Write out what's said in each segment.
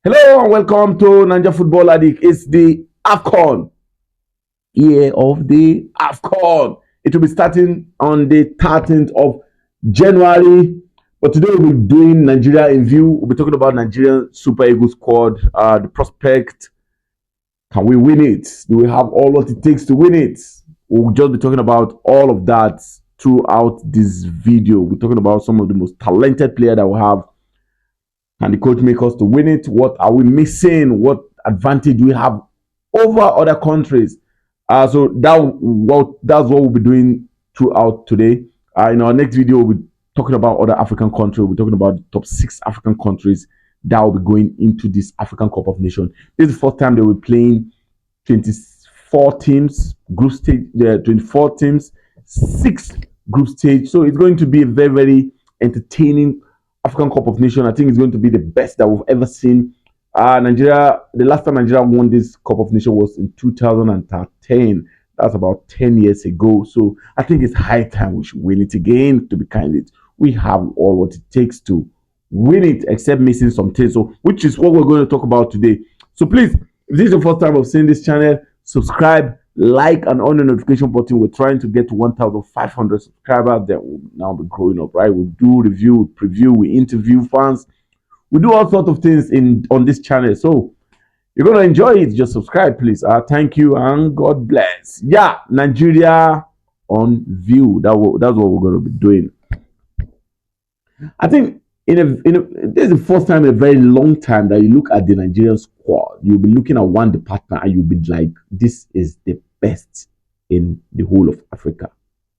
Hello and welcome to Niger Football Addict. It's the AFCON, year of the AFCON. It will be starting on the 13th of January. But today we'll be doing Nigeria in view. We'll be talking about Nigerian Super Eagles squad, the prospect. Can we win it? Do we have all what it takes to win it? We'll just be talking about all of that throughout this video. We're talking about some of the most talented players that we have. Can the coach make us to win it? What are we missing? What advantage do we have over other countries? That's what we'll be doing throughout today. In our next video, we'll be talking about other African countries. We're talking about the top 6 African countries that will be going into this African Cup of Nations. This is the first time they will be playing 24 teams, group stage, 24 teams, 6 group stage. So it's going to be a very, very entertaining African Cup of Nations. I think it's going to be the best that we've ever seen. Nigeria, the last time Nigeria won this Cup of Nations was in 2013. That's about 10 years ago. So I think it's high time we should win it again, to be candid. We have all what it takes to win it, except missing some things. So, which is what we're going to talk about today. So please, if this is the first time of seeing this channel, subscribe, like, and on the notification button. We're trying to get to 1,500 subscribers. That will now be growing up, right? We do review, we preview, we interview fans. We do all sorts of things on this channel. So you're gonna enjoy it. Just subscribe, please. Thank you and God bless. Yeah, Nigeria on view. That's what we're gonna be doing. I think this is the first time in a very long time that you look at the Nigerian squad. You'll be looking at one department and you'll be like, this is the best in the whole of Africa.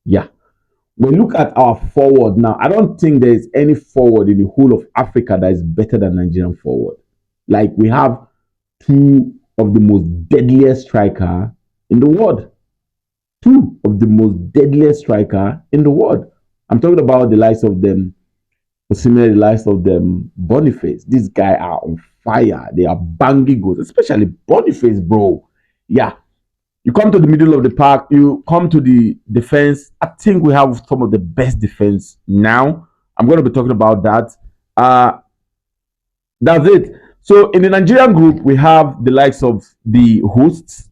Yeah. When you look at our forward now, I don't think there is any forward in the whole of Africa that is better than Nigerian forward. Like, we have 2 of the most deadliest striker in the world. 2 of the most deadliest striker in the world. I'm talking about the likes of them, similar the likes of them, Boniface. These guys are on fire. They are banging goals, especially Boniface, bro. Yeah. You come to the middle of the park, you come to the defense. I think we have some of the best defense now. I'm going to be talking about that. That's it. So in the Nigerian group, we have the likes of the hosts,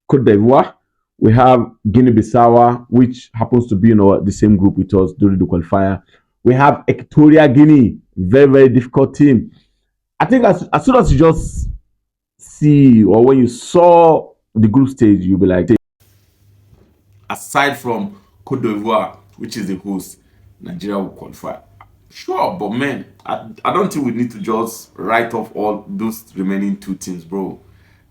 Cote d'Ivoire. We have Guinea-Bissau, which happens to be in the same group with us during the qualifier. We have Equatorial Guinea, very, very difficult team. I think as soon as you just see, or when you saw the group stage, you'll be like, aside from Cote d'Ivoire, which is the host, Nigeria will qualify. Sure, but man, I don't think we need to just write off all those remaining 2 teams, bro.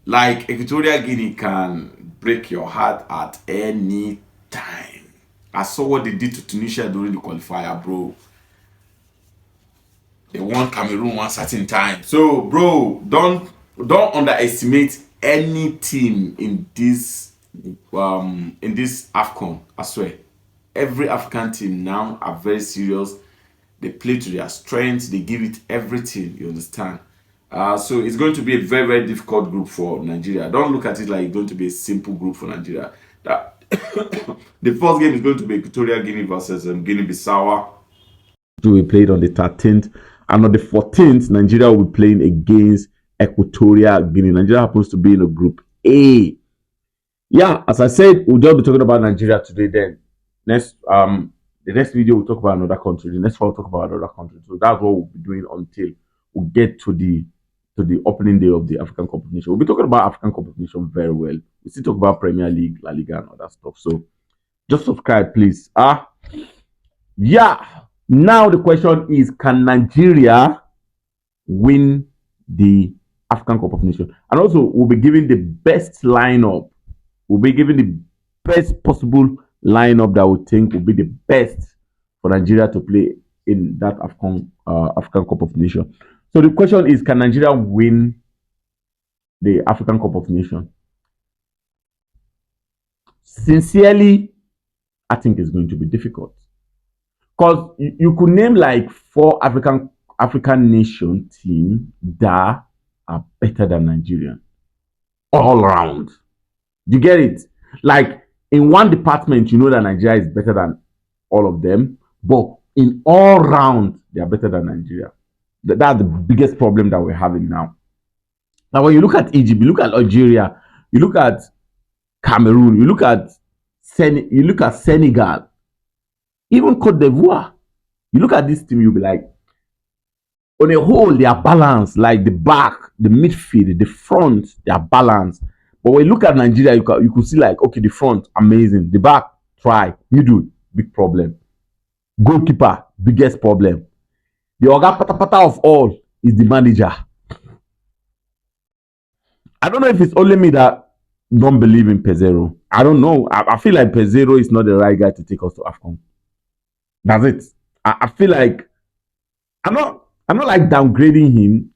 Like, Equatorial Guinea can break your heart at any time. I saw what they did to Tunisia during the qualifier, bro. They won Cameroon one certain time. So, bro, don't underestimate any team in this AFCON. I swear, every African team now are very serious. They play to their strengths. They give it everything. You understand? So it's going to be a very, very difficult group for Nigeria. Don't look at it like it's going to be a simple group for Nigeria. That the first game is going to be Equatorial Guinea versus Guinea-Bissau. We played on the 13th, and on the 14th, Nigeria will be playing against Equatorial Guinea. Nigeria happens to be in a group A. Yeah, as I said, we'll just be talking about Nigeria today. Then the next video we'll talk about another country. The next one we'll talk about another country. So that's what we'll be doing until we get to the opening day of the African Cup of Nations. We'll be talking about African Cup of Nations very well. We still talk about Premier League, La Liga, and other stuff. So just subscribe, please. Yeah. Now the question is, can Nigeria win the African Cup of Nations? And also, we'll be giving the best lineup. We'll be giving the best possible lineup that we think will be the best for Nigeria to play in that African Cup of Nations. So the question is, can Nigeria win the African Cup of Nations? Sincerely, I think it's going to be difficult. Because you could name like 4 African nation teams that are better than Nigeria. All around. You get it? Like, in one department, you know that Nigeria is better than all of them. But in all round, they are better than Nigeria. That's the biggest problem that we're having now. Now, when you look at Egypt, you look at Algeria, you look at Cameroon, you look at Senegal, even Cote d'Ivoire. You look at this team, you'll be like, on a whole, they are balanced. Like the back, the midfield, the front, they are balanced. But when you look at Nigeria, you could see like, okay, the front, amazing. The back, try. Middle, big problem. Goalkeeper, biggest problem. The oga patapata of all is the manager. I don't know if it's only me that don't believe in Pezero. I don't know. I feel like Pezero is not the right guy to take us to AFCON. That's it. I feel like I'm not like downgrading him.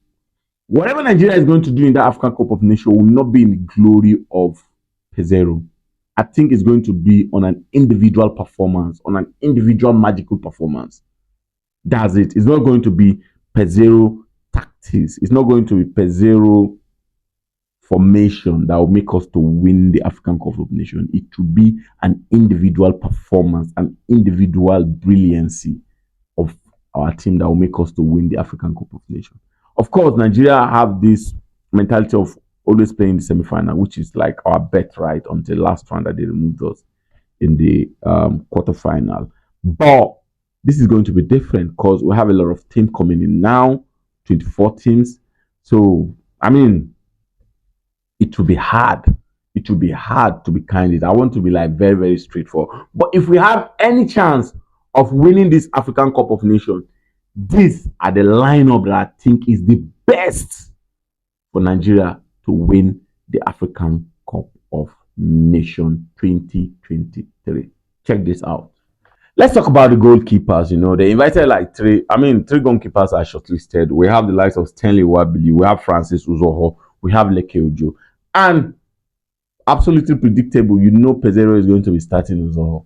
Whatever Nigeria is going to do in that African Cup of Nations will not be in the glory of Pezero. I think it's going to be on an individual performance, on an individual magical performance. That's it. It's not going to be Pezero tactics. It's not going to be Pezero formation that will make us to win the African Cup of Nations. It will be an individual performance, an individual brilliancy of our team that will make us to win the African Cup of Nations. Of course, Nigeria have this mentality of always playing the semi-final, which is like our bet right until the last round that they removed us in the quarterfinal. But this is going to be different because we have a lot of teams coming in now, 24 teams. So, I mean, it will be hard. It will be hard to be candid. I want to be like very, very straightforward. But if we have any chance of winning this African Cup of Nations, these are the lineup that I think is the best for Nigeria to win the African Cup of Nations 2023. Check this out. Let's talk about the goalkeepers. You know, they invited like three goalkeepers are shortlisted. We have the likes of Stanley Wabili, we have Francis Uzoho, we have Leke Ojo. And absolutely predictable, you know Pezero is going to be starting Uzoho.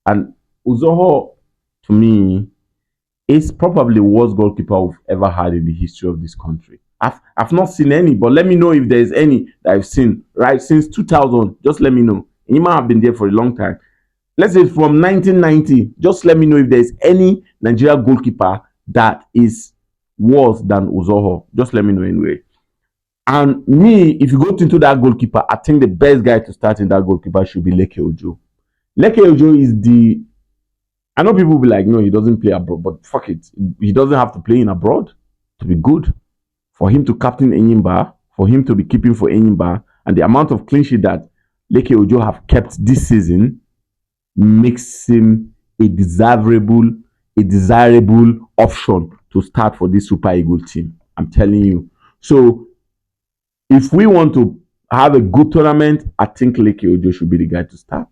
And Uzoho, to me, is probably the worst goalkeeper we've ever had in the history of this country. I've not seen any, but let me know if there's any that I've seen, right? Since 2000, just let me know. He might have been there for a long time. Let's say from 1990, just let me know if there's any Nigeria goalkeeper that is worse than Uzoho. Just let me know anyway. And me, if you go into that goalkeeper, I think the best guy to start in that goalkeeper should be Leke Ojo. Leke Ojo is the... I know people will be like, no, he doesn't play abroad, but fuck it. He doesn't have to play in abroad to be good. For him to captain Enyimba, for him to be keeping for Enyimba, and the amount of clean sheet that Leke Ojo have kept this season makes him a desirable option to start for this Super Eagles team. I'm telling you. So, if we want to have a good tournament, I think Leke Ojo should be the guy to start.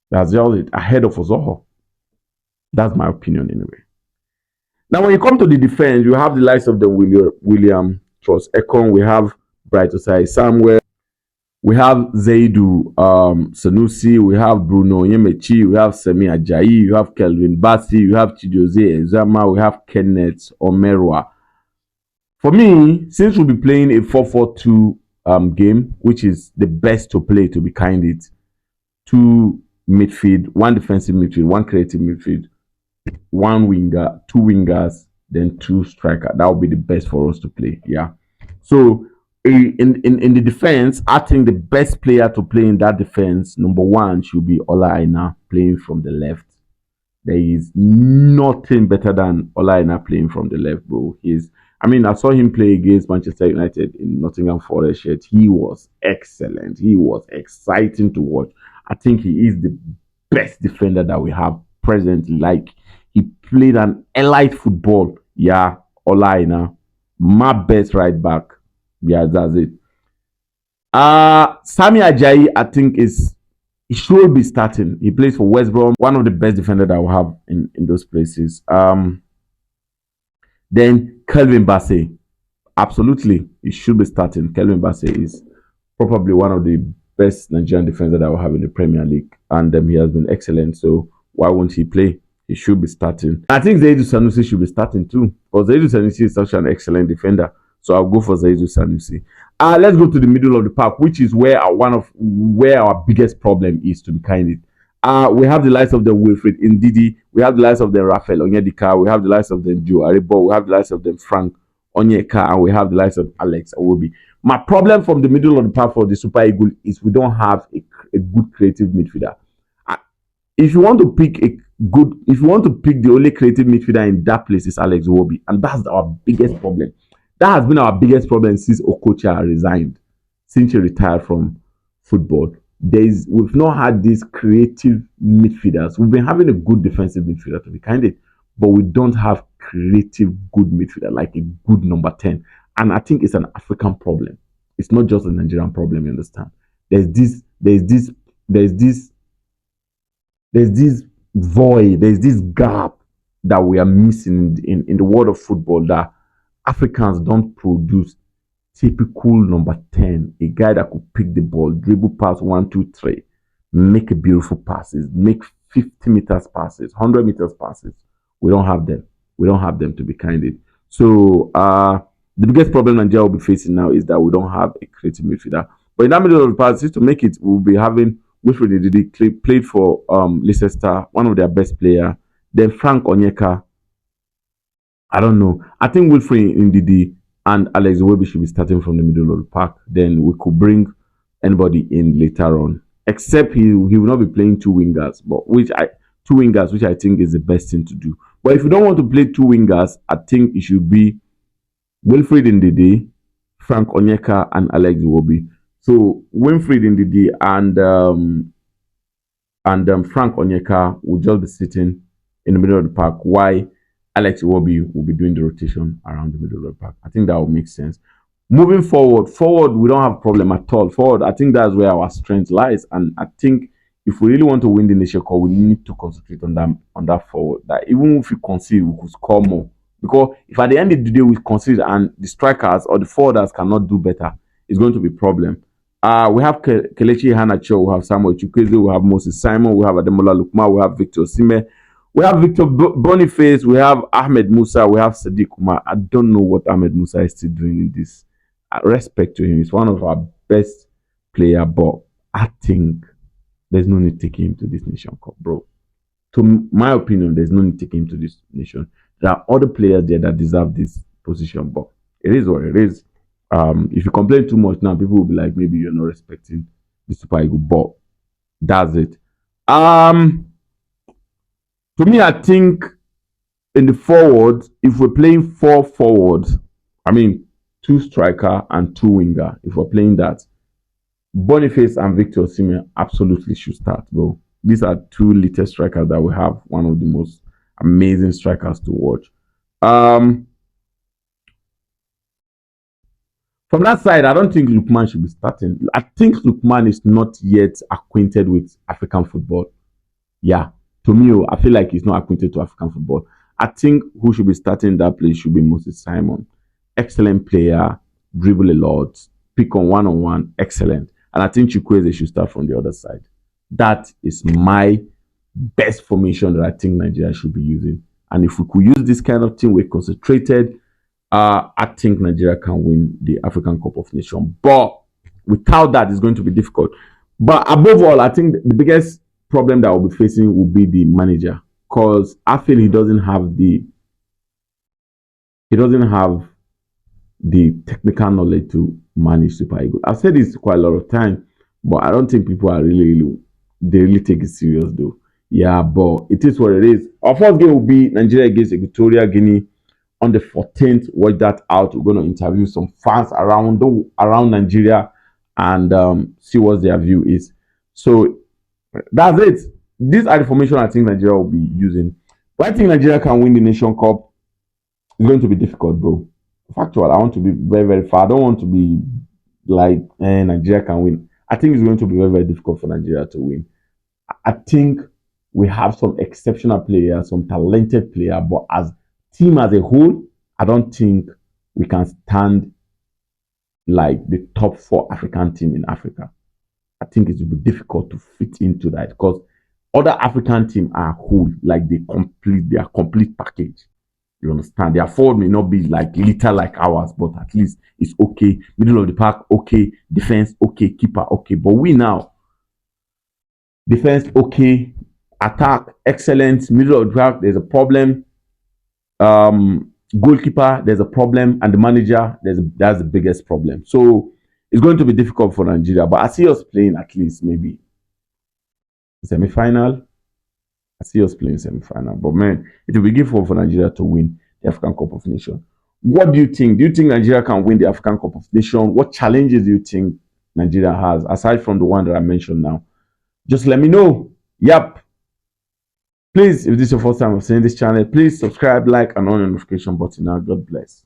That's just it. Ahead of Uzoho. That's my opinion anyway. Now, when you come to the defense, you have the likes of the William Trust Ekong, we have Bright Osai Samuel, we have Zaidu Sanusi, we have Bruno Yemechi, we have Semi Ajayi, you have Kelvin Bassi, you have Chidozie Ezama, we have Kenneth Omerwa. For me, since we'll be playing a 4-4-2 game, which is the best to play, to be candid, two midfield, one defensive midfield, one creative midfield, one winger, two wingers, then two striker. That would be the best for us to play. Yeah. So in the defense, I think the best player to play in that defense, number one, should be Ola Aina playing from the left. There is nothing better than Ola Aina playing from the left, bro. I saw him play against Manchester United in Nottingham Forest. Yet he was excellent. He was exciting to watch. I think he is the best defender that we have presently. Like, he played an elite football. Yeah, Ola Aina, my best right back. Yeah, that's it. Sami Ajayi, I think he should be starting. He plays for West Brom, one of the best defenders that we have in those places. Then Kelvin Bassey, absolutely, he should be starting. Kelvin Bassey is probably one of the best Nigerian defenders that we have in the Premier League, and he has been excellent. So why won't he play? He should be starting. I think Zaidu Sanusi should be starting too, because Zaidu Sanusi is such an excellent defender. So I'll go for Zaidu Sanusi. Let's go to the middle of the park, which is where our biggest problem is, to be candid. We have the likes of the Wilfred Ndidi, we have the likes of the Raphael Onyedika, we have the likes of the Joe Aribo, we have the likes of the Frank Onyeka, and we have the likes of Alex Awobi. My problem from the middle of the park for the Super Eagles is we don't have a good creative midfielder. If you want to pick if you want to pick the only creative midfielder in that place is Alex Iwobi, and that's our biggest problem. That has been our biggest problem since Okocha resigned, since he retired from football. We've not had these creative midfielders. We've been having a good defensive midfielder to be candid, but we don't have creative good midfielder like a good number 10. And I think it's an African problem. It's not just a Nigerian problem, you understand? There's this, there's this, there's this there's this void, there's this gap that we are missing in the world of football, that Africans don't produce typical number 10, a guy that could pick the ball, dribble pass 1, 2, 3, make a beautiful passes, make 50 meters passes, 100 meters passes. We don't have them. We don't have them, to be candid. So the biggest problem Nigeria will be facing now is that we don't have a creative midfielder. But in that middle of the pass, to make it, we'll be having Wilfred Ndidi played for Leicester, one of their best player. Then Frank Onyeka. I don't know. I think Wilfred Ndidi and Alex Iwobi should be starting from the middle of the park. Then we could bring anybody in later on. Except he will not be playing two wingers, which I think is the best thing to do. But if you don't want to play two wingers, I think it should be Wilfred Ndidi, Frank Onyeka, and Alex Iwobi. So Wilfred Ndidi and Frank Onyeka will just be sitting in the middle of the park, while Alex Iwobi will be doing the rotation around the middle of the park. I think that will make sense. Moving forward, we don't have problem at all. Forward, I think that's where our strength lies, and I think if we really want to win the Nation Cup, we need to concentrate on that forward. That even if we concede, we could score more. Because if at the end of the day we concede and the strikers or the forwarders cannot do better, it's going to be a problem. We have Kelechi Iheanacho, we have Samuel Chukwueze, we have Moses Simon, we have Ademola Lookman, we have Victor Osimhen, we have Victor Boniface, we have Ahmed Musa, we have Sadiq Umar. I don't know what Ahmed Musa is still doing in this. Respect to him, he's one of our best player, but I think there's no need to take him to this Nation Cup, bro. To my opinion, there's no need to take him to this nation. There are other players there that deserve this position, but it is what it is. If you complain too much now, people will be like, maybe you're not respecting the Super Eagles, but that's it. To me, I think in the forward, if we're playing 4 forwards, I mean 2 striker and 2 winger, if we're playing that, Boniface and Victor Osimhen absolutely should start, bro. These are 2 latest strikers that we have, one of the most amazing strikers to watch. From that side, I don't think Lookman should be starting. I think Lookman is not yet acquainted with African football. Yeah, to me, I feel like he's not acquainted to African football. I think who should be starting that place should be Moses Simon. Excellent player, dribble a lot, pick on one, excellent. And I think Chukwueze should start from the other side. That is my best formation that I think Nigeria should be using. And if we could use this kind of thing, we're concentrated, I think Nigeria can win the African Cup of Nations. But without that, it's going to be difficult. But above all, I think the biggest problem that we'll be facing will be the manager, because I feel he doesn't have the technical knowledge to manage Super Eagles. I've said this quite a lot of times, but I don't think people are they really take it serious though. Yeah, but it is what it is. Our first game will be Nigeria against Equatorial Guinea on the 14th. Watch that out. We're going to interview some fans around Nigeria and see what their view is. So that's it. These are the formation I think Nigeria will be using. But I think Nigeria can win the Nation Cup. It's going to be difficult, bro. Factual. I want to be very, very far. I don't want to be like Nigeria can win. I think it's going to be very, very difficult for Nigeria to win. I think we have some exceptional players, some talented players, but as team as a whole, I don't think we can stand like the top 4 African team in Africa. I think it will be difficult to fit into that because other African teams are whole, like they complete their complete package. You understand? Their forward may not be like little like ours, but at least it's okay. Middle of the park, okay. Defense, okay. Keeper, okay. But we now, Defense, okay. Attack, excellent. Middle of track, there's a problem. Goalkeeper, there's a problem. And the manager, that's the biggest problem. So it's going to be difficult for Nigeria. But I see us playing at least maybe semi-final. I see us playing semi-final. But man, it will be difficult for Nigeria to win the African Cup of Nations. What do you think? Do you think Nigeria can win the African Cup of Nations? What challenges do you think Nigeria has, aside from the one that I mentioned now? Just let me know. Yep. Please, if this is your first time of seeing this channel, please subscribe, like, and on the notification button. Now, God bless.